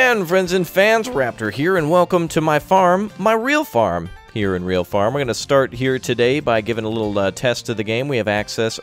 again, friends and fans, Raptor here, and welcome to my farm, my real farm, here in Real Farm. We're going to start here today by giving a little test of the game. We have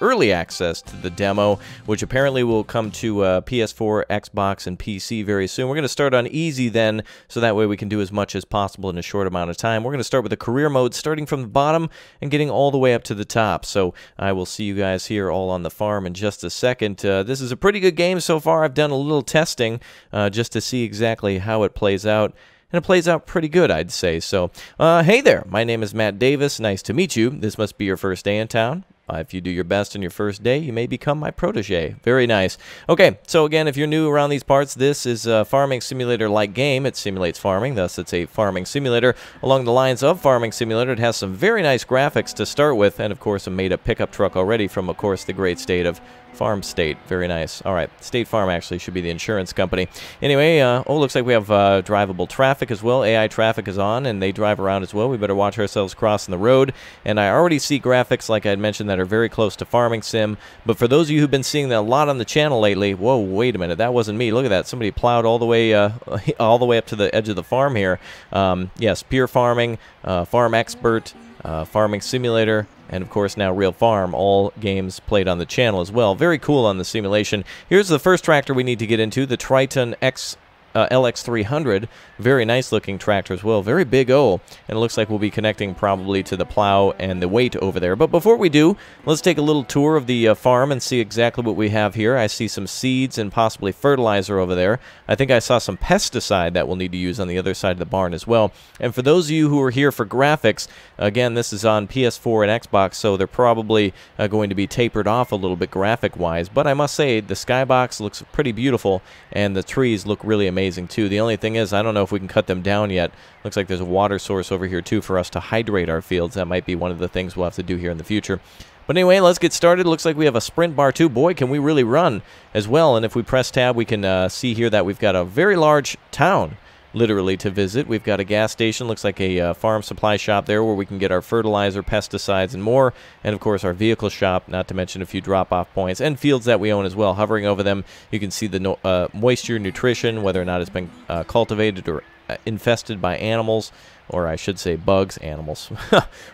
early access to the demo, which apparently will come to PS4, Xbox, and PC very soon. We're going to start on easy then, so that way we can do as much as possible in a short amount of time. We're going to start with the career mode, starting from the bottom and getting all the way up to the top. So I will see you guys here all on the farm in just a second. This is a pretty good game so far. I've done a little testing just to see exactly how it plays out. And it plays out pretty good, I'd say. So, hey there, my name is Matt Davis. Nice to meet you. This must be your first day in town. If you do your best on your first day, you may become my protege. Very nice. Okay, so again, if you're new around these parts, this is a farming simulator-like game. It simulates farming, thus it's a farming simulator. Along the lines of farming simulator, it has some very nice graphics to start with, and of course a made-up pickup truck already from, of course, the great state of Farm State. Very nice. All right, State Farm actually should be the insurance company. Anyway, looks like we have drivable traffic as well. AI traffic is on, and they drive around as well. We better watch ourselves crossing the road. And I already see graphics, like I had mentioned, that are very close to Farming Sim. But for those of you who've been seeing that a lot on the channel lately, whoa, wait a minute, that wasn't me. Look at that. Somebody plowed all the way up to the edge of the farm here. Yes, Pure Farming, Farm Expert, Farming Simulator, and of course now Real Farm, all games played on the channel as well. Very cool on the simulation. Here's the first tractor we need to get into, the Triton LX300. Very nice looking tractor as well. Very big O. And it looks like we'll be connecting probably to the plow and the weight over there. But before we do, let's take a little tour of the farm and see exactly what we have here. I see some seeds and possibly fertilizer over there. I think I saw some pesticide that we'll need to use on the other side of the barn as well. And for those of you who are here for graphics, again, this is on PS4 and Xbox, so they're probably going to be tapered off a little bit graphic-wise. But I must say, the skybox looks pretty beautiful, and the trees look really amazing too. The only thing is, I don't know if we can cut them down yet. Looks like there's a water source over here too for us to hydrate our fields. That might be one of the things we'll have to do here in the future. But anyway, let's get started. Looks like we have a sprint bar too. Boy, can we really run as well. And if we press tab, we can see here that we've got a very large town, literally, to visit. We've got a gas station, looks like a farm supply shop there where we can get our fertilizer, pesticides, and more. And of course our vehicle shop, not to mention a few drop-off points, and fields that we own as well. Hovering over them, you can see the moisture, nutrition, whether or not it's been cultivated or infested by animals, or I should say bugs, animals.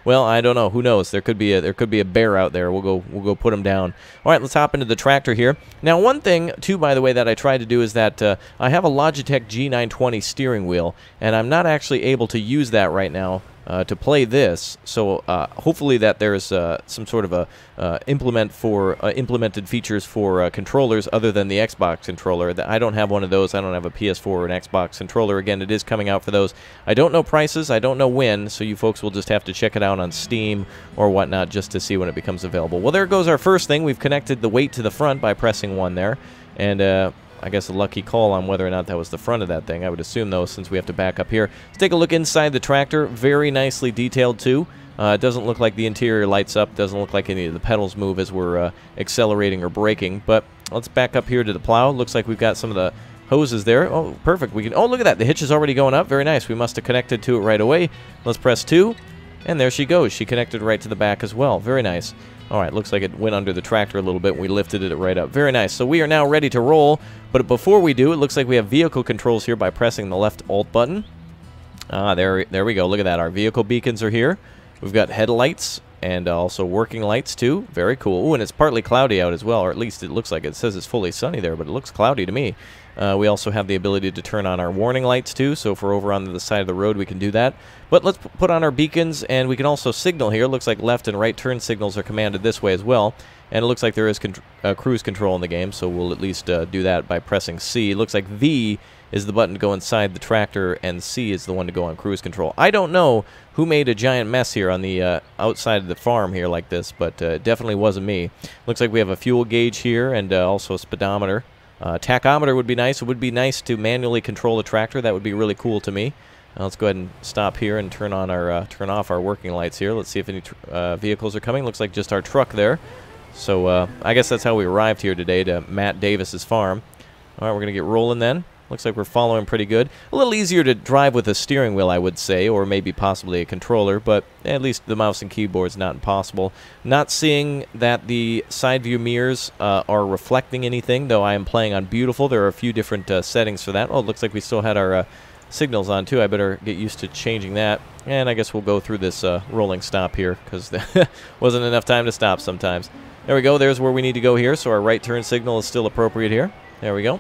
Well, I don't know. Who knows? There could be a bear out there. We'll go put him down. All right, let's hop into the tractor here. Now, one thing too, by the way, that I tried to do is that I have a Logitech G920 steering wheel, and I'm not actually able to use that right now to play this. So hopefully that there's some sort of a implemented features for controllers other than the Xbox controller. I don't have one of those. I don't have a PS4 or an Xbox controller. Again, it is coming out for those. I don't know prices. I don't know when, so you folks will just have to check it out on Steam or whatnot just to see when it becomes available. Well, there goes our first thing. We've connected the weight to the front by pressing 1 there, and I guess a lucky call on whether or not that was the front of that thing. I would assume, though, since we have to back up here. Let's take a look inside the tractor. Very nicely detailed, too. It doesn't look like the interior lights up. Doesn't look like any of the pedals move as we're accelerating or braking. But let's back up here to the plow. Looks like we've got some of the hoses there. Oh, perfect. We can. Oh, look at that. The hitch is already going up. Very nice. We must have connected to it right away. Let's press 2. And there she goes. She connected right to the back as well. Very nice. All right, looks like it went under the tractor a little bit, and we lifted it right up. Very nice. So we are now ready to roll, but before we do, it looks like we have vehicle controls here by pressing the left Alt button. There we go. Look at that. Our vehicle beacons are here. We've got headlights and also working lights, too. Very cool. Ooh, and it's partly cloudy out as well, or at least it looks like it. It says it's fully sunny there, but it looks cloudy to me. We also have the ability to turn on our warning lights, too, so if we're over on the side of the road, we can do that. But let's put on our beacons, and we can also signal here. It looks like left and right turn signals are commanded this way as well. And it looks like there is cruise control in the game, so we'll at least do that by pressing C. It looks like V is the button to go inside the tractor, and C is the one to go on cruise control. I don't know who made a giant mess here on the outside of the farm here like this, but it definitely wasn't me. Looks like we have a fuel gauge here and also a speedometer. Tachometer would be nice. It would be nice to manually control the tractor. That would be really cool to me. Let's go ahead and stop here and turn on our turn off our working lights here. Let's see if any vehicles are coming. Looks like just our truck there. So I guess that's how we arrived here today to Matt Davis's farm. All right, we're gonna get rolling then. Looks like we're following pretty good. A little easier to drive with a steering wheel, I would say, or maybe possibly a controller, but at least the mouse and keyboard's not impossible. Not seeing that the side view mirrors are reflecting anything, though I am playing on beautiful. There are a few different settings for that. Oh, it looks like we still had our signals on, too. I better get used to changing that. And I guess we'll go through this rolling stop here, because there wasn't enough time to stop sometimes. There we go. There's where we need to go here, so our right turn signal is still appropriate here. There we go.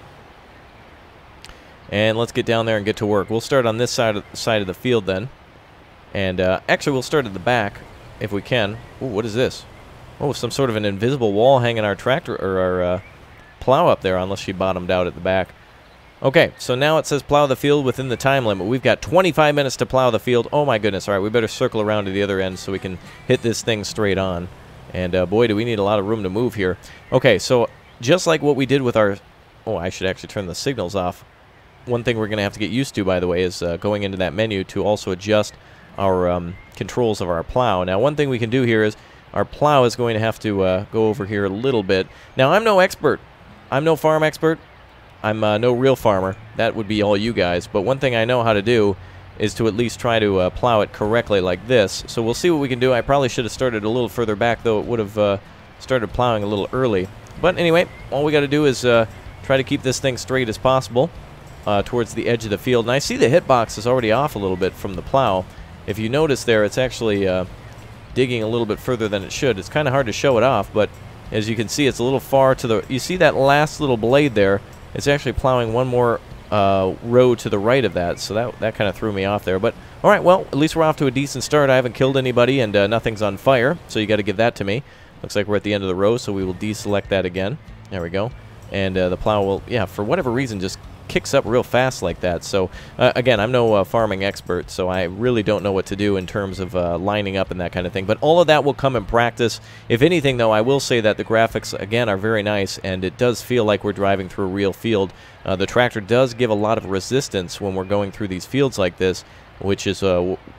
And let's get down there and get to work. We'll start on this side of the field then. And actually, we'll start at the back if we can. Ooh, what is this? Oh, some sort of an invisible wall hanging our tractor or our plow up there, unless she bottomed out at the back. Okay, so now it says plow the field within the time limit. We've got 25 minutes to plow the field. Oh my goodness. All right, we better circle around to the other end so we can hit this thing straight on. And boy, do we need a lot of room to move here. Okay, so just like what we did with our... Oh, I should actually turn the signals off. One thing we're going to have to get used to, by the way, is going into that menu to also adjust our controls of our plow. Now, one thing we can do here is our plow is going to have to go over here a little bit. Now, I'm no expert. I'm no farm expert. I'm no real farmer. That would be all you guys. But one thing I know how to do is to at least try to plow it correctly like this. So we'll see what we can do. I probably should have started a little further back, though it would have started plowing a little early. But anyway, all we got to do is try to keep this thing straight as possible. Towards the edge of the field. And I see the hitbox is already off a little bit from the plow. If you notice there, it's actually digging a little bit further than it should. It's kind of hard to show it off, but as you can see, it's a little far to the... You see that last little blade there? It's actually plowing one more row to the right of that, so that kind of threw me off there. But, all right, well, at least we're off to a decent start. I haven't killed anybody, and nothing's on fire, so you got to give that to me. Looks like we're at the end of the row, so we will deselect that again. There we go. And the plow will, yeah, for whatever reason, just kicks up real fast like that. So again, I'm no farming expert, so I really don't know what to do in terms of lining up and that kind of thing, but all of that will come in practice. If anything, though, I will say that the graphics again are very nice, and it does feel like we're driving through a real field. The tractor does give a lot of resistance when we're going through these fields like this, which is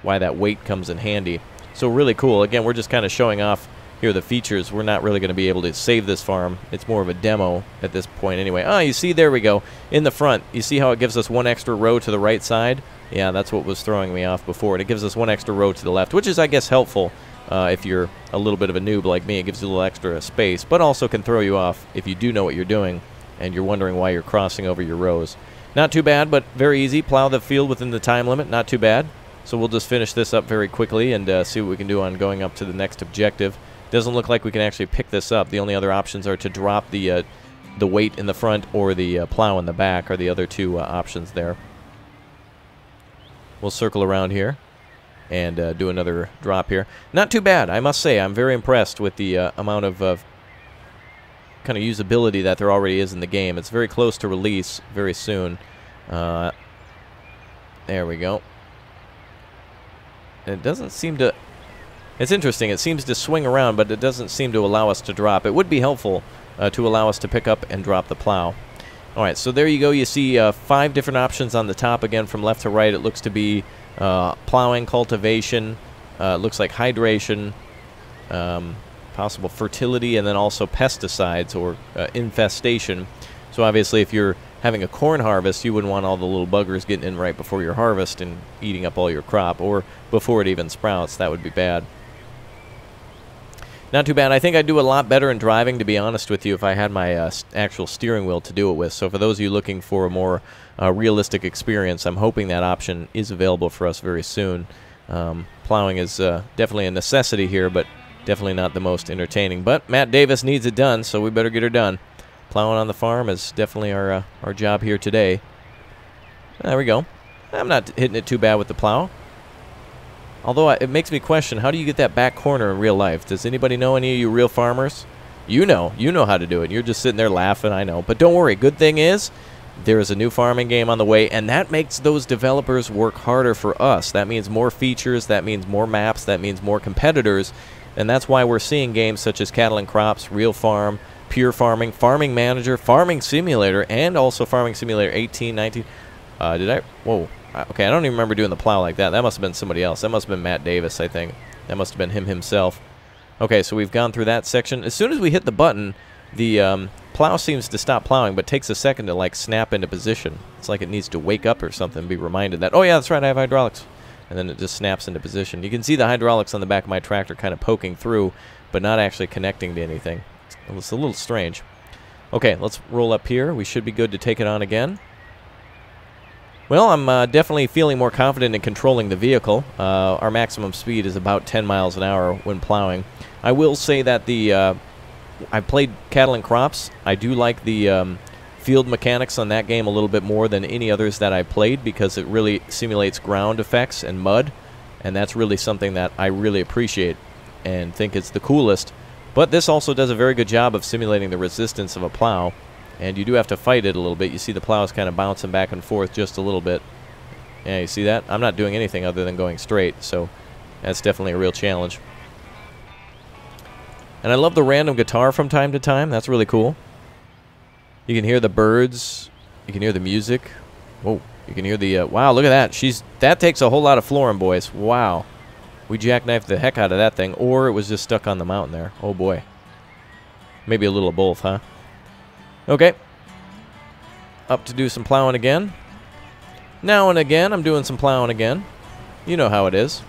why that weight comes in handy. So really cool. Again, we're just kind of showing off here the features. We're not really going to be able to save this farm. It's more of a demo at this point anyway. Oh, you see, there we go. In the front, you see how it gives us one extra row to the right side? Yeah, that's what was throwing me off before. And it gives us one extra row to the left, which is, I guess, helpful if you're a little bit of a noob like me. It gives you a little extra space, but also can throw you off if you do know what you're doing and you're wondering why you're crossing over your rows. Not too bad, but very easy. Plow the field within the time limit. Not too bad. So we'll just finish this up very quickly and see what we can do on going up to the next objective. Doesn't look like we can actually pick this up. The only other options are to drop the weight in the front or the plow in the back are the other two options there. We'll circle around here and do another drop here. Not too bad, I must say. I'm very impressed with the amount of kind of usability that there already is in the game. It's very close to release very soon. There we go. And it doesn't seem to... It's interesting. It seems to swing around, but it doesn't seem to allow us to drop. It would be helpful to allow us to pick up and drop the plow. All right, so there you go. You see 5 different options on the top, again, from left to right. It looks to be plowing, cultivation, looks like hydration, possible fertility, and then also pesticides or infestation. So obviously, if you're having a corn harvest, you wouldn't want all the little buggers getting in right before your harvest and eating up all your crop, or before it even sprouts. That would be bad. Not too bad. I think I'd do a lot better in driving, to be honest with you, if I had my actual steering wheel to do it with. So for those of you looking for a more realistic experience, I'm hoping that option is available for us very soon. Plowing is definitely a necessity here, but definitely not the most entertaining. But Matt Davis needs it done, so we better get her done. Plowing on the farm is definitely our job here today. There we go. I'm not hitting it too bad with the plow. Although it makes me question, how do you get that back corner in real life? Does anybody know, any of you real farmers? You know how to do it. You're just sitting there laughing, I know. But don't worry, good thing is, there is a new farming game on the way, and that makes those developers work harder for us. That means more features, that means more maps, that means more competitors, and that's why we're seeing games such as Cattle and Crops, Real Farm, Pure Farming, Farming Manager, Farming Simulator, and also Farming Simulator 18, 19. Whoa. Okay, I don't even remember doing the plow like that. That must have been somebody else. That must have been Matt Davis, I think. That must have been him himself. Okay, so we've gone through that section. As soon as we hit the button, the plow seems to stop plowing, but takes a second to, like, snap into position. It's like it needs to wake up or something, be reminded that, oh, yeah, that's right, I have hydraulics. And then it just snaps into position. You can see the hydraulics on the back of my tractor kind of poking through, but not actually connecting to anything. It's a little strange. Okay, let's roll up here. We should be good to take it on again. Well, I'm definitely feeling more confident in controlling the vehicle. Our maximum speed is about 10 miles an hour when plowing. I will say that I've played Cattle and Crops. I do like the field mechanics on that game a little bit more than any others that I played because it really simulates ground effects and mud, and that's really something that I really appreciate and think is the coolest. But this also does a very good job of simulating the resistance of a plow, and you do have to fight it a little bit. You see the plows kind of bouncing back and forth just a little bit. Yeah, you see that? I'm not doing anything other than going straight, so that's definitely a real challenge. And I love the random guitar from time to time. That's really cool. You can hear the birds. You can hear the music. Whoa, you can hear the... wow, look at that. That takes a whole lot of flooring, boys. Wow. We jackknifed the heck out of that thing, or it was just stuck on the mountain there. Oh, boy. Maybe a little of both, huh? Okay. Up to do some plowing again. Now and again, I'm doing some plowing again. You know how it is.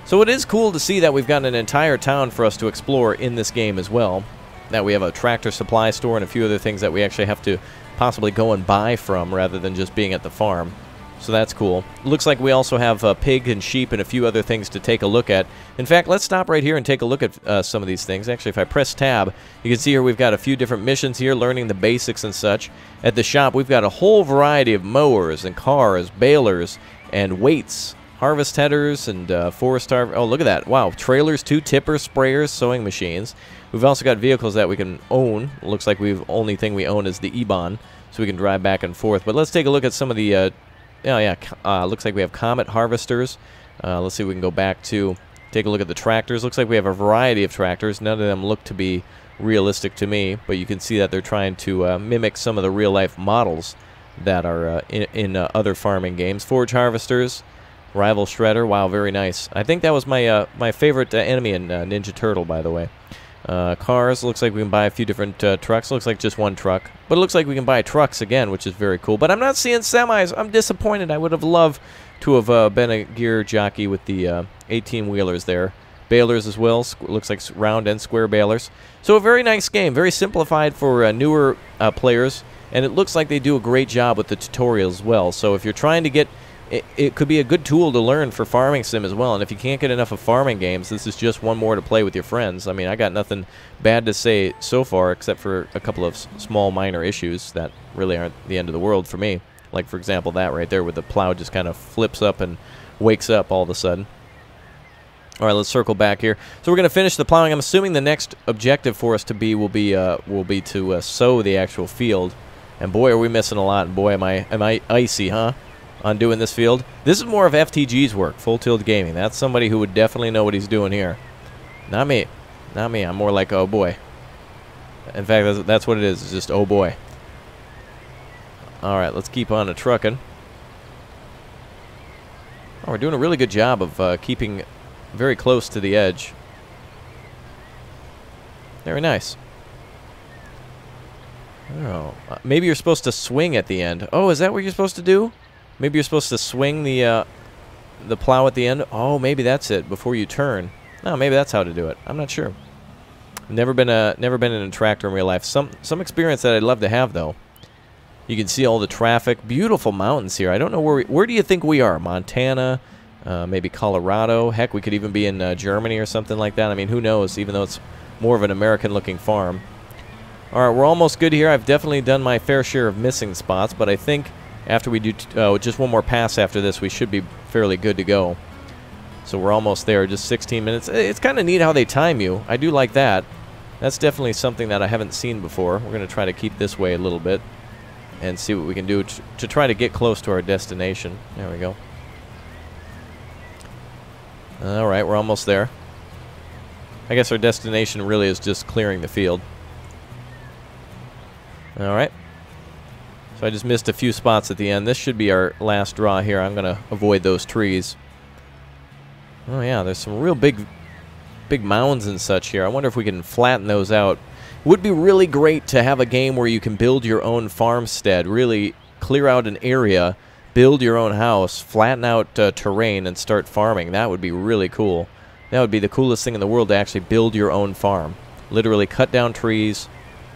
So it is cool to see that we've got an entire town for us to explore in this game as well. That we have a tractor supply store and a few other things that we actually have to possibly go and buy from rather than just being at the farm. So that's cool. Looks like we also have pig and sheep and a few other things to take a look at. In fact, let's stop right here and take a look at some of these things. Actually, if I press tab, you can see here we've got a few different missions here, learning the basics and such. At the shop, we've got a whole variety of mowers and cars, balers, and weights, harvest headers, and forest harvest. Oh, look at that. Wow, trailers, too, tippers, sprayers, sewing machines. We've also got vehicles that we can own. It looks like the only thing we own is the E-Bon, so we can drive back and forth. But let's take a look at some of the... oh, yeah, looks like we have Comet harvesters. Let's see if we can go back to take a look at the tractors. Looks like we have a variety of tractors. None of them look to be realistic to me, but you can see that they're trying to mimic some of the real-life models that are in other farming games. Forage harvesters, rival shredder. Wow, very nice. I think that was my my favorite enemy in Ninja Turtle, by the way. Cars, looks like we can buy a few different trucks. Looks like just one truck. But it looks like we can buy trucks again, which is very cool. But I'm not seeing semis. I'm disappointed. I would have loved to have been a gear jockey with the 18-wheelers there. Balers as well. Looks like round and square balers. So a very nice game. Very simplified for newer players. And it looks like they do a great job with the tutorials as well. So if you're trying to get... It could be a good tool to learn for farming sim as well, and if you can't get enough of farming games, this is just one more to play with your friends. I mean, I got nothing bad to say so far, except for a couple of small minor issues that really aren't the end of the world for me. Like, for example, that right there where the plow just kind of flips up and wakes up all of a sudden. All right, let's circle back here. So we're going to finish the plowing. I'm assuming the next objective for us to be will be to sow the actual field. And boy, are we missing a lot, and boy, am I icy, huh? On doing this field. This is more of FTG's work, Full Tilt Gaming. That's somebody who would definitely know what he's doing here. Not me. Not me. I'm more like, oh boy. In fact, that's what it is. It's just, oh boy. Alright, let's keep on trucking. Oh, we're doing a really good job of keeping very close to the edge. Very nice. Oh, maybe you're supposed to swing at the end. Oh, is that what you're supposed to do? Maybe you're supposed to swing the plow at the end. Oh, maybe that's it before you turn. No, maybe that's how to do it. I'm not sure. Never been in a tractor in real life. Some experience that I'd love to have though. You can see all the traffic. Beautiful mountains here. I don't know where do you think we are? Montana, maybe Colorado. Heck, we could even be in Germany or something like that. I mean, who knows? Even though it's more of an American-looking farm. All right, we're almost good here. I've definitely done my fair share of missing spots, but I think after we do just one more pass after this, we should be fairly good to go. So we're almost there, just 16 minutes. It's kind of neat how they time you. I do like that. That's definitely something that I haven't seen before. We're going to try to keep this way a little bit and see what we can do to try to get close to our destination. There we go. All right, we're almost there. I guess our destination really is just clearing the field. All right. So I just missed a few spots at the end. This should be our last draw here. I'm going to avoid those trees. Oh, yeah, there's some real big big mounds and such here. I wonder if we can flatten those out. It would be really great to have a game where you can build your own farmstead, really clear out an area, build your own house, flatten out terrain, and start farming. That would be really cool. That would be the coolest thing in the world, to actually build your own farm. Literally cut down trees,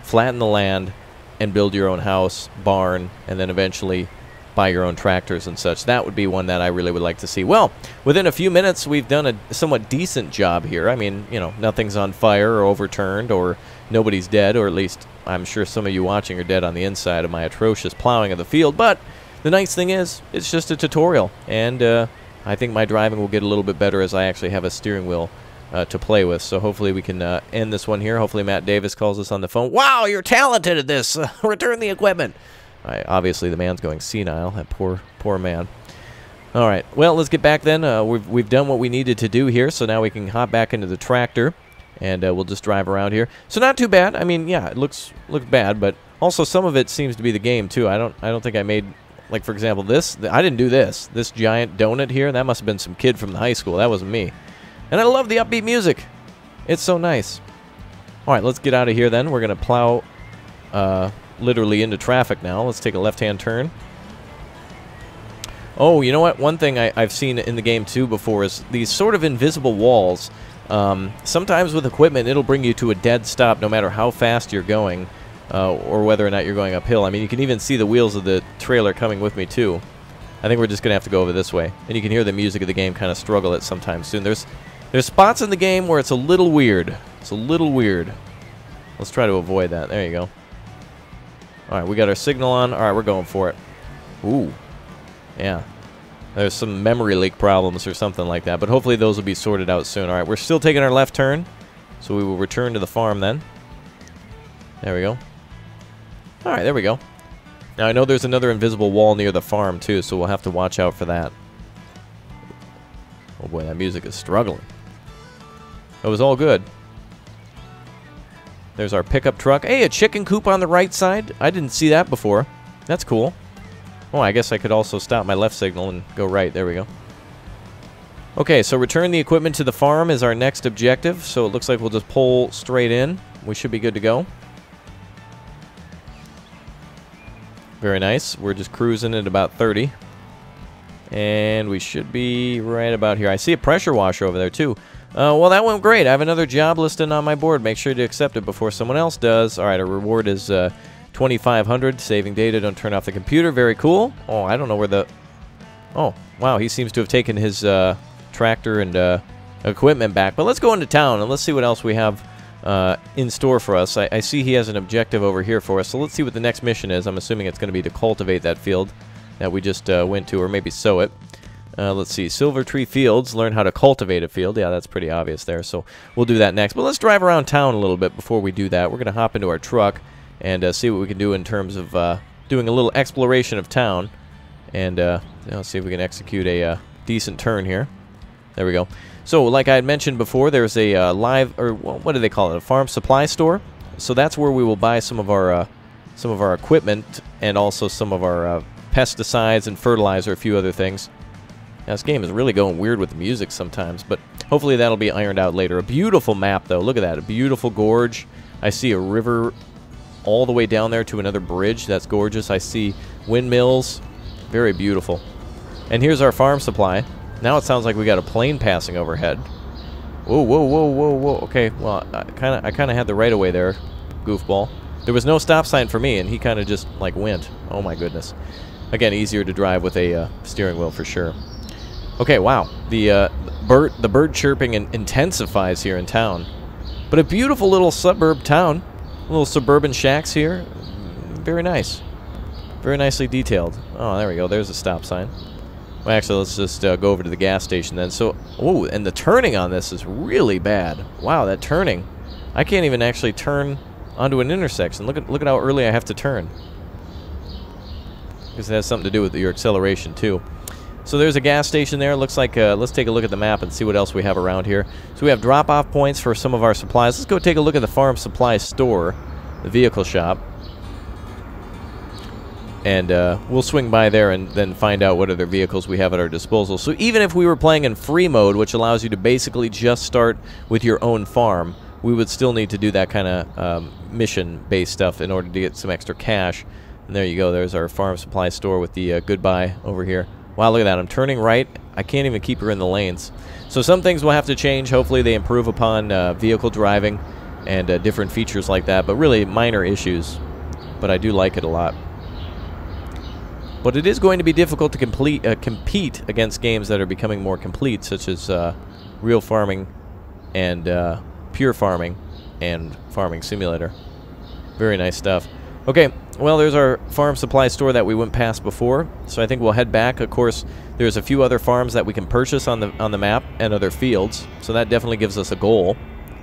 flatten the land, and build your own house, barn, and then eventually buy your own tractors and such. That would be one that I really would like to see. Well, within a few minutes, we've done a somewhat decent job here. I mean, you know, nothing's on fire or overturned, or nobody's dead, or at least I'm sure some of you watching are dead on the inside of my atrocious plowing of the field. But the nice thing is, it's just a tutorial, and I think my driving will get a little bit better as I actually have a steering wheel to play with. So hopefully we can end this one here. Hopefully Matt Davis calls us on the phone. Wow, you're talented at this. Return the equipment. Obviously the man's going senile. That poor man. All right. Well, let's get back then. We've done what we needed to do here, so now we can hop back into the tractor, and we'll just drive around here. So not too bad. I mean, yeah, it looks bad, but also some of it seems to be the game too. I don't think I made, like, for example, this. I didn't do this. This giant donut here. That must have been some kid from the high school. That wasn't me. And I love the upbeat music. It's so nice. All right, let's get out of here then. We're going to plow literally into traffic now. Let's take a left-hand turn. Oh, you know what? One thing I've seen in the game too before is these sort of invisible walls. Sometimes with equipment, it'll bring you to a dead stop no matter how fast you're going, or whether or not you're going uphill. I mean, you can even see the wheels of the trailer coming with me too. I think we're just going to have to go over this way. And you can hear the music of the game kind of struggle at some time soon. There's spots in the game where it's a little weird. It's a little weird. Let's try to avoid that. There you go. All right, we got our signal on. All right, we're going for it. Ooh. Yeah. There's some memory leak problems or something like that, but hopefully those will be sorted out soon. All right, we're still taking our left turn, so we will return to the farm then. There we go. All right, there we go. Now, I know there's another invisible wall near the farm, too, so we'll have to watch out for that. Oh, boy, that music is struggling. It was all good. There's our pickup truck. Hey, a chicken coop on the right side. I didn't see that before. That's cool. Oh, I guess I could also stop my left signal and go right. There we go. Okay, so return the equipment to the farm is our next objective. So it looks like we'll just pull straight in. We should be good to go. Very nice. We're just cruising at about 30. And we should be right about here. I see a pressure washer over there, too. Well, that went great. I have another job listed on my board. Make sure to accept it before someone else does. All right, our reward is 2,500. Saving data. Don't turn off the computer. Very cool. Oh, I don't know where the... Oh, wow. He seems to have taken his tractor and equipment back. But let's go into town, and let's see what else we have in store for us. I see he has an objective over here for us. So let's see what the next mission is. I'm assuming it's going to be to cultivate that field that we just went to, or maybe sow it. Let's see, Silver Tree Fields, learn how to cultivate a field. Yeah, that's pretty obvious there, so we'll do that next. But let's drive around town a little bit before we do that. We're going to hop into our truck and see what we can do in terms of doing a little exploration of town. And let's see if we can execute a decent turn here. There we go. So, like I had mentioned before, there's a live, or what do they call it, a farm supply store. So that's where we will buy some of our equipment and also some of our pesticides and fertilizer, a few other things. Now, this game is really going weird with the music sometimes, but hopefully that'll be ironed out later. A beautiful map, though. Look at that. A beautiful gorge. I see a river all the way down there to another bridge. That's gorgeous. I see windmills. Very beautiful. And here's our farm supply. Now it sounds like we got a plane passing overhead. Whoa, whoa, whoa, whoa, whoa. Okay, well, I kind of had the right of way there, goofball. There was no stop sign for me, and he kind of just, like, went. Oh, my goodness. Again, easier to drive with a steering wheel for sure. Okay, wow. The bird chirping intensifies here in town. But a beautiful little suburb town. Little suburban shacks here. Very nice. Very nicely detailed. Oh, there we go. There's a stop sign. Well, actually, let's just go over to the gas station then. So, oh, and the turning on this is really bad. Wow, that turning. I can't even actually turn onto an intersection. Look at how early I have to turn. Because it has something to do with your acceleration, too. So there's a gas station there. Looks like, let's take a look at the map and see what else we have around here. So we have drop-off points for some of our supplies. Let's go take a look at the farm supply store, the vehicle shop. And we'll swing by there and then find out what other vehicles we have at our disposal. So even if we were playing in free mode, which allows you to basically just start with your own farm, we would still need to do that kind of mission-based stuff in order to get some extra cash. And there you go. There's our farm supply store with the goodbye over here. Wow, look at that. I'm turning right. I can't even keep her in the lanes. So some things will have to change. Hopefully they improve upon vehicle driving and different features like that. But really minor issues. But I do like it a lot. But it is going to be difficult to compete against games that are becoming more complete, such as Real Farming and Pure Farming and Farming Simulator. Very nice stuff. Okay, well, there's our farm supply store that we went past before, so I think we'll head back. Of course, there's a few other farms that we can purchase on the map and other fields, so that definitely gives us a goal,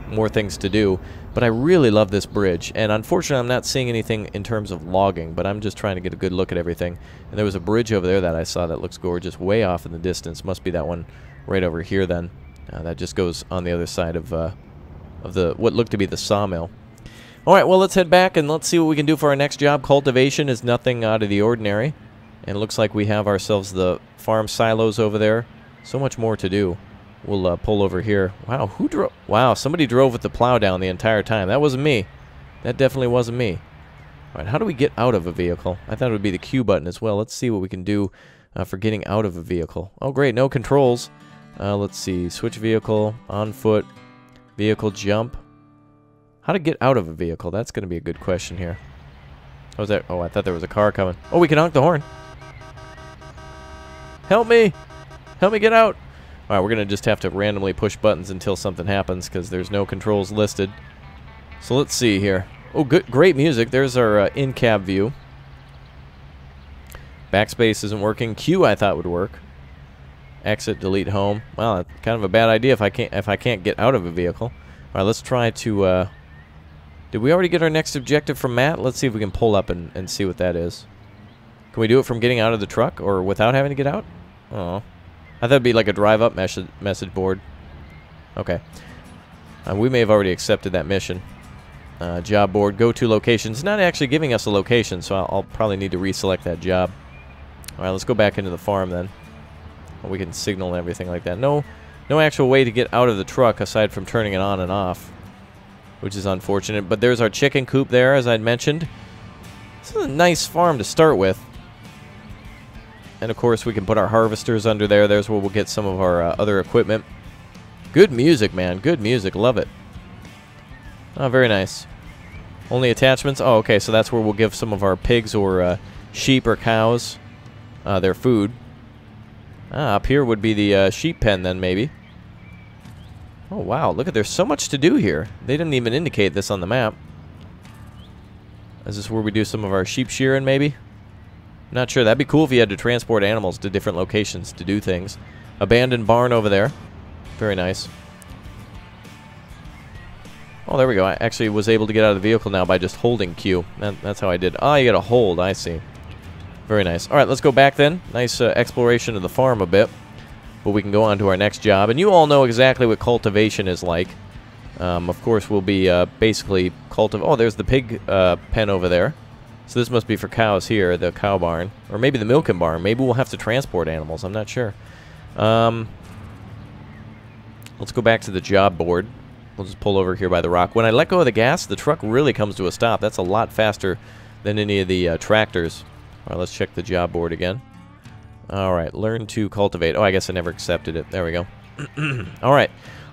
more things to do. But I really love this bridge, and unfortunately I'm not seeing anything in terms of logging, but I'm just trying to get a good look at everything. And there was a bridge over there that I saw that looks gorgeous, way off in the distance. Must be that one right over here then. That just goes on the other side of the what looked to be the sawmill. Alright, well, let's head back and let's see what we can do for our next job. Cultivation is nothing out of the ordinary. And it looks like we have ourselves the farm silos over there. So much more to do. We'll pull over here. Wow, who drove? Wow, somebody drove with the plow down the entire time. That wasn't me. That definitely wasn't me. Alright, how do we get out of a vehicle? I thought it would be the Q button as well. Let's see what we can do for getting out of a vehicle. Oh, great, no controls. Let's see. Switch vehicle, on foot, vehicle jump. How to get out of a vehicle? That's going to be a good question here. What was that? Oh, I thought there was a car coming. Oh, we can honk the horn. Help me! Help me get out! Alright, we're going to just have to randomly push buttons until something happens because there's no controls listed. So let's see here. Oh, good, great music. There's our in-cab view. Backspace isn't working. Q I thought would work. Exit, delete, home. Well, that's kind of a bad idea if I can't get out of a vehicle. Alright, let's try to... Did we already get our next objective from Matt? Let's see if we can pull up and see what that is. Can we do it from getting out of the truck or without having to get out? Oh. I thought it'd be like a drive-up message board. Okay. We may have already accepted that mission. Job board, go to location. It's not actually giving us a location, so I'll probably need to reselect that job. Alright, let's go back into the farm then. We can signal and everything like that. No actual way to get out of the truck aside from turning it on and off, which is unfortunate. But there's our chicken coop there, as I'd mentioned. This is a nice farm to start with. And of course we can put our harvesters under there. There's where we'll get some of our other equipment. Good music, man. Good music. Love it. Oh, very nice. Only attachments? Oh, okay. So that's where we'll give some of our pigs or sheep or cows their food. Up here would be the sheep pen then, maybe. Oh, wow. Look at, there's so much to do here. They didn't even indicate this on the map. Is this where we do some of our sheep shearing, maybe? Not sure. That'd be cool if you had to transport animals to different locations to do things. Abandoned barn over there. Very nice. Oh, there we go. I actually was able to get out of the vehicle now by just holding Q. That's how I did. Oh, you gotta hold. I see. Very nice. Alright, let's go back then. Nice exploration of the farm a bit. But we can go on to our next job. And you all know exactly what cultivation is like. Of course, we'll be basically Oh, there's the pig pen over there. So this must be for cows here, the cow barn. Or maybe the milking barn. Maybe we'll have to transport animals. I'm not sure. Let's go back to the job board. We'll just pull over here by the rock. When I let go of the gas, the truck really comes to a stop. That's a lot faster than any of the tractors. All right, let's check the job board again. All right, learn to cultivate. Oh, I guess I never accepted it. There we go. All right.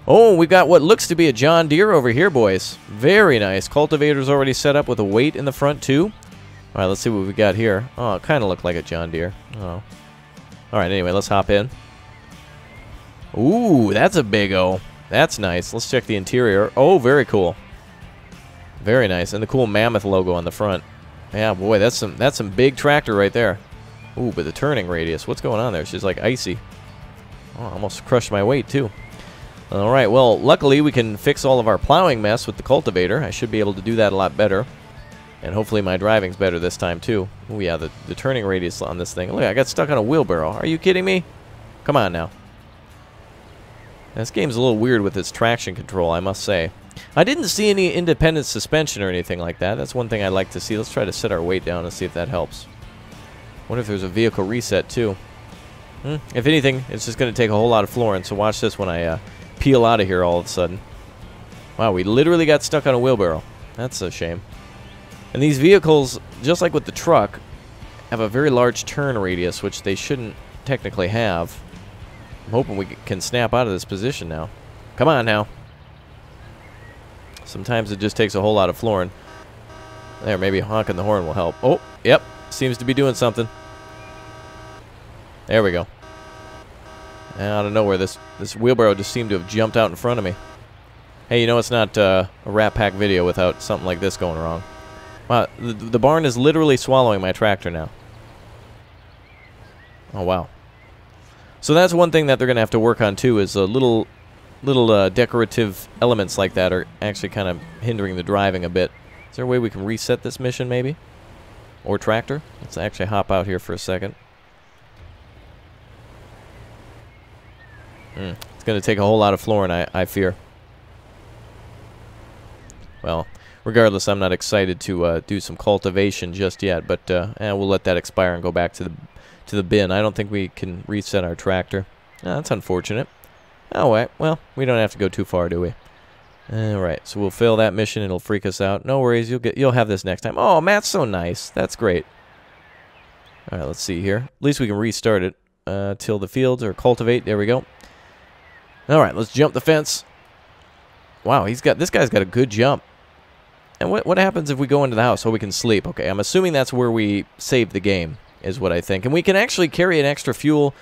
Oh, we've got what looks to be a John Deere over here, boys. Very nice. Cultivator's already set up with a weight in the front, too. All right, let's see what we got here. Oh, it kind of looked like a John Deere. Oh. All right, anyway, let's hop in. Ooh, that's a big O. That's nice. Let's check the interior. Oh, very cool. Very nice. And the cool mammoth logo on the front. Yeah, boy, that's some big tractor right there. Ooh, but the turning radius. What's going on there? She's like icy. Oh, almost crushed my weight, too. All right, well, luckily we can fix all of our plowing mess with the cultivator. I should be able to do that a lot better. And hopefully my driving's better this time, too. Oh, yeah, the turning radius on this thing. Look, I got stuck on a wheelbarrow. Are you kidding me? Come on now. This game's a little weird with its traction control, I must say. I didn't see any independent suspension or anything like that. That's one thing I'd like to see. Let's try to set our weight down and see if that helps. Wonder if there's a vehicle reset, too. If anything, it's just going to take a whole lot of flooring, so watch this when I peel out of here all of a sudden. Wow, we literally got stuck on a wheelbarrow. That's a shame. And these vehicles, just like with the truck, have a very large turn radius, which they shouldn't technically have. I'm hoping we can snap out of this position now. Come on now. Sometimes it just takes a whole lot of flooring. There, maybe honking the horn will help. Oh, yep. Seems to be doing something. There we go. Out of nowhere, this wheelbarrow just seemed to have jumped out in front of me. Hey, you know it's not a Rat Pack video without something like this going wrong. Wow, the barn is literally swallowing my tractor now. Oh, wow. So that's one thing that they're going to have to work on, too, is little decorative elements like that are actually kind of hindering the driving a bit. Is there a way we can reset this mission, maybe? Or tractor? Let's actually hop out here for a second. It's going to take a whole lot of flooring, I fear. Well, regardless, I'm not excited to do some cultivation just yet, but we'll let that expire and go back to the bin. I don't think we can reset our tractor. That's unfortunate. Oh, well, we don't have to go too far, do we? Alright, so we'll fail that mission. It'll freak us out. No worries, you'll have this next time. Oh, Matt's so nice. That's great. Alright, let's see here. At least we can restart it. Till the fields or cultivate. There we go. Alright, let's jump the fence. Wow, this guy's got a good jump. And what happens if we go into the house so we can sleep? Okay, I'm assuming that's where we save the game, is what I think. And we can actually carry an extra fuel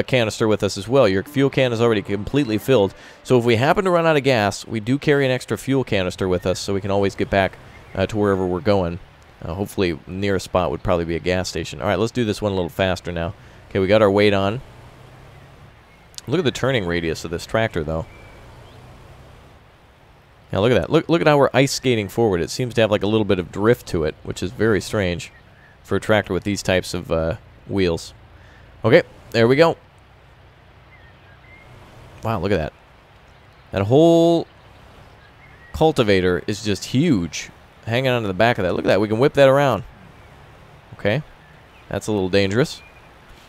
canister with us as well. Your fuel can is already completely filled. So if we happen to run out of gas, we do carry an extra fuel canister with us so we can always get back to wherever we're going. Hopefully, nearest spot would probably be a gas station. Alright, let's do this one a little faster now. Okay, we got our weight on. Look at the turning radius of this tractor, though. Now, look at that. Look at how we're ice skating forward. It seems to have like a little bit of drift to it, which is very strange for a tractor with these types of wheels. Okay, there we go. Wow, look at that. That whole cultivator is just huge, hanging onto the back of that. Look at that. We can whip that around. Okay, that's a little dangerous.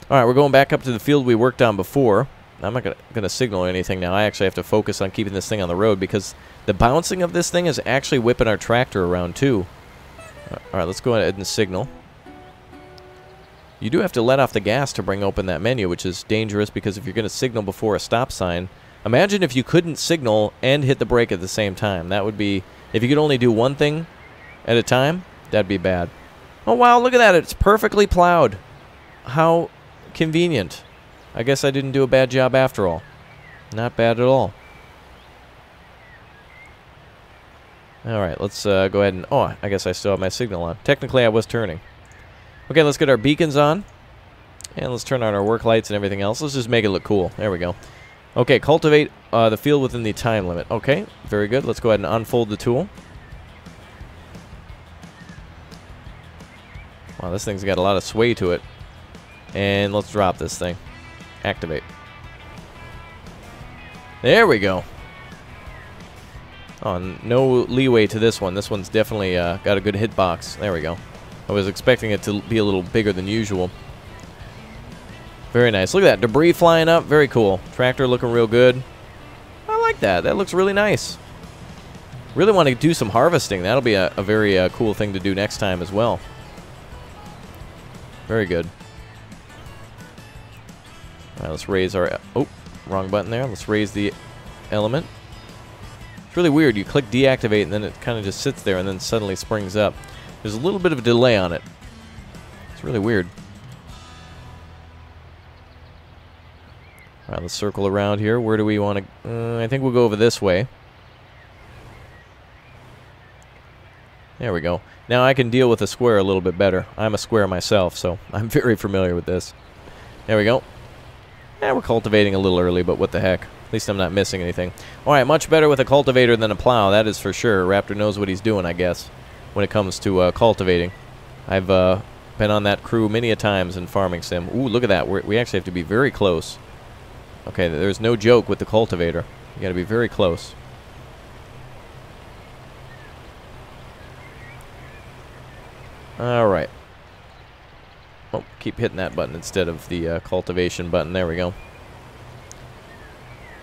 All right, we're going back up to the field we worked on before. I'm not gonna signal or anything now. I actually have to focus on keeping this thing on the road because the bouncing of this thing is actually whipping our tractor around too. All right, let's go ahead and signal. You do have to let off the gas to bring open that menu, which is dangerous because if you're going to signal before a stop sign, imagine if you couldn't signal and hit the brake at the same time. That would be, if you could only do one thing at a time, that'd be bad. Oh wow, look at that. It's perfectly plowed. How convenient. I guess I didn't do a bad job after all. Not bad at all. Alright, let's go ahead and... Oh, I guess I still have my signal on. Technically, I was turning. Okay, let's get our beacons on. And let's turn on our work lights and everything else. Let's just make it look cool. There we go. Okay, cultivate the field within the time limit. Okay, very good. Let's go ahead and unfold the tool. Wow, this thing's got a lot of sway to it. And let's drop this thing. Activate. There we go. Oh, no leeway to this one. This one's definitely got a good hitbox. There we go. I was expecting it to be a little bigger than usual. Very nice. Look at that. Debris flying up. Very cool. Tractor looking real good. I like that. That looks really nice. Really want to do some harvesting. That'll be a very cool thing to do next time as well. Very good. All right, let's raise our... Oh, wrong button there. Let's raise the element. It's really weird. You click deactivate and then it kind of just sits there and then suddenly springs up. There's a little bit of a delay on it. It's really weird. All right, let's circle around here. Where do we want to... I think we'll go over this way. There we go. Now I can deal with a square a little bit better. I'm a square myself, so I'm very familiar with this. There we go. Yeah, we're cultivating a little early, but what the heck. At least I'm not missing anything. All right, much better with a cultivator than a plow, that is for sure. Raptor knows what he's doing, I guess, when it comes to cultivating. I've been on that crew many a times in Farming Sim. Ooh, look at that. We actually have to be very close. Okay, there's no joke with the cultivator. You got to be very close. All right. Oh, keep hitting that button instead of the cultivation button. There we go.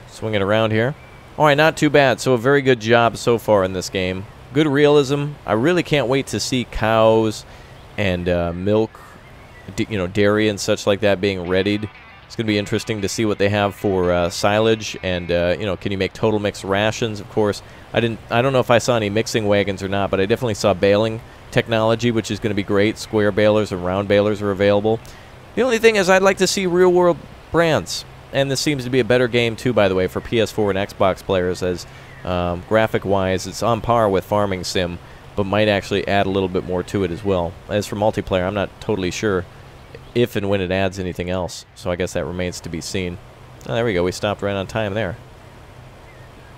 Swing it around here. All right, not too bad. So a very good job so far in this game. Good realism. I really can't wait to see cows and milk, dairy and such like that being readied. It's going to be interesting to see what they have for silage and, can you make total mix rations? Of course, I don't know if I saw any mixing wagons or not, but I definitely saw baling technology, which is going to be great. Square balers and round balers are available. The only thing is I'd like to see real-world brands. And this seems to be a better game, too, by the way, for PS4 and Xbox players, as graphic-wise, it's on par with Farming Sim, but might actually add a little bit more to it as well. As for multiplayer, I'm not totally sure if and when it adds anything else, so I guess that remains to be seen. Oh, there we go. We stopped right on time there.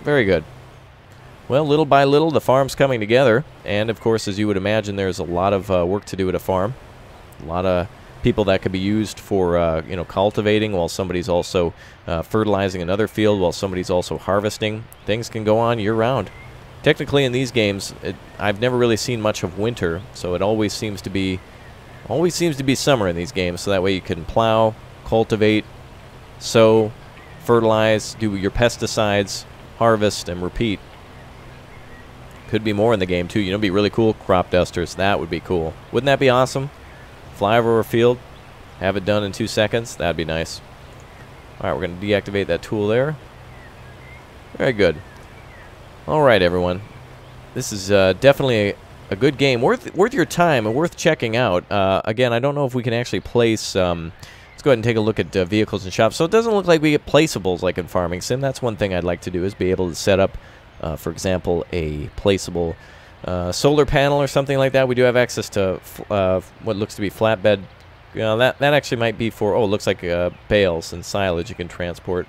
Very good. Well, little by little, the farm's coming together, and, of course, as you would imagine, there's a lot of work to do at a farm. A lot of people that could be used for, cultivating while somebody's also fertilizing another field, while somebody's also harvesting. Things can go on year-round. Technically, in these games, I've never really seen much of winter, so it always seems to be summer in these games. So that way you can plow, cultivate, sow, fertilize, do your pesticides, harvest, and repeat. Could be more in the game too. It'd be really cool. Crop dusters. That would be cool. Wouldn't that be awesome? Fly over a field, have it done in 2 seconds. That'd be nice. All right, we're going to deactivate that tool there. Very good. All right, everyone. This is definitely a good game, worth your time and worth checking out. Again, I don't know if we can actually place. Let's go ahead and take a look at vehicles and shops. So it doesn't look like we get placeables like in Farming Sim. That's one thing I'd like to do, is be able to set up, for example, a placeable solar panel or something like that. We do have access to what looks to be flatbed. That actually might be for, it looks like bales and silage you can transport.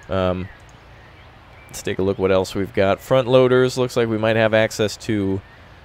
Let's take a look what else we've got. Front loaders, looks like we might have access to,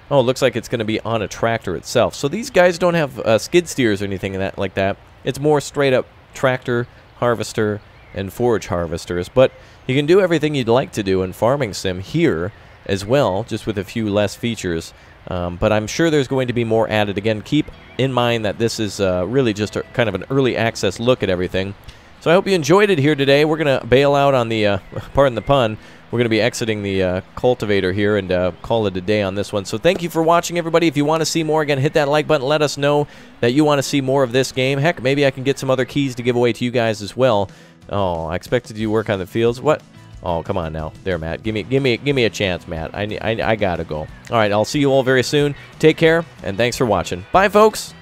it looks like it's going to be on a tractor itself. So these guys don't have skid steers or anything like that. It's more straight up tractor, harvester, and forage harvesters. But you can do everything you'd like to do in Farming Sim here as well, just with a few less features. But I'm sure there's going to be more added. Again, keep in mind that this is really just a kind of an early access look at everything. So I hope you enjoyed it here today. We're going to bail out on the, pardon the pun, we're going to be exiting the cultivator here and call it a day on this one. So thank you for watching, everybody. If you want to see more, again, hit that like button. Let us know that you want to see more of this game. Heck, maybe I can get some other keys to give away to you guys as well. Oh, I expected you to work on the fields. What? Oh, come on now. There, Matt. Give me a chance, Matt. I gotta go. All right, I'll see you all very soon. Take care, and thanks for watching. Bye, folks.